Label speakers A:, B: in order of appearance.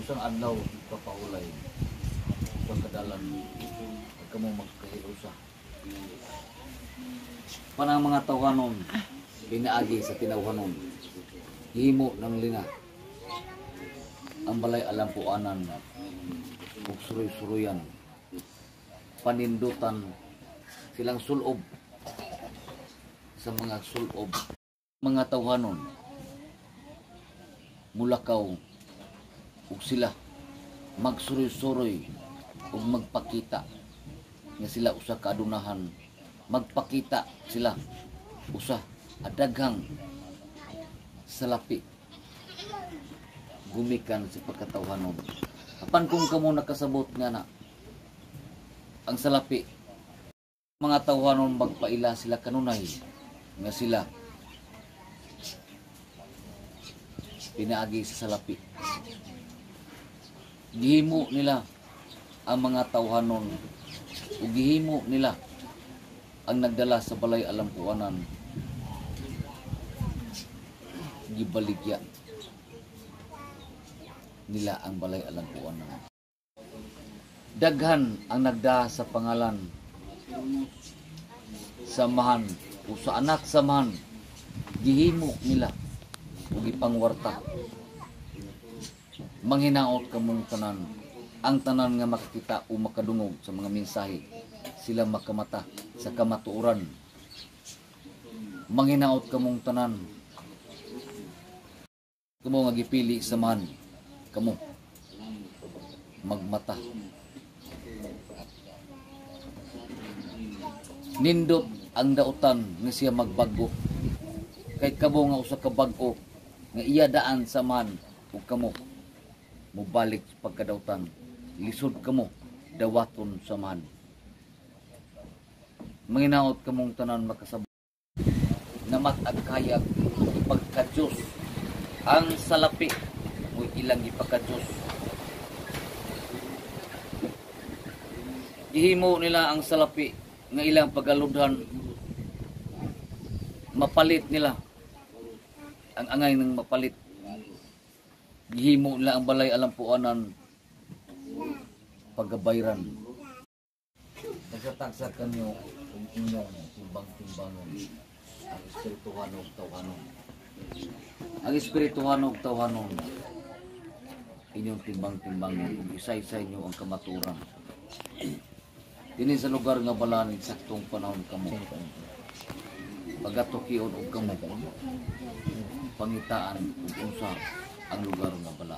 A: usang adlaw ipapahulay sa kadalan pag kamo magkahilusa. Panang mga tawhanon pinaagi sa tinawhanon himo ng lina ang balay alampuanan ug suroy-suroyan panindutan silang sulob sa mga sulob mga tawhanon mulakaw ug sila magsuroy-suroy ug magpakita nga sila usa ka adunahan, magpakita sila usa adaghang salapi gumikan sa pagkatawhanon. Apan kung kamo nakasabot nga na ang salapi mga tawhanon magpaila sila kanunay nga sila pinaagi sa salapi. Gihimo nila ang mga tawhanon ug gihimo nila ang nagdala sa balay alampuanan gibaligya nila ang balay alampuanan. Daghan ang nagda sa pangalan samahan o sa anak samahan gihimo nila ug ipangwarta. Manghinaot kamong tanan ang tanan nga makakita o makadungog sa mga mensahe sila makamata sa kamatuoran. Manghinaot kamong tanan kamo nga gipili samahan kamo magmata. Nindot ang dautan nga siya magbago kay kamo nga usa ka bag-o nga iya daan samahan ug kamo mubalik sa pagkadautan lisod kamo dawaton samahan. Manginaot kamong tanan makasabot na matagkayag pagka-Diyos ang salapi o ilang ipagka-Diyos. Ihimo nila ang salapi nga ilang pagaludhan mapalit nila ang angay ng mapalit. Gihimo nila ang balay alampuanan pagabayran. Nagsatagsa kanyo kung inyong timbang-timbangon ang espirituhan ug tawhanon. Ang espirituhan ug tawhanon inyong timbang-timbangon ug isa-isa inyo ang kamaturan. Dini sa lugar nga balan saktong panahon kamo. Pagatukion og kamo pangitaan ug unsa ang lugar nga balan.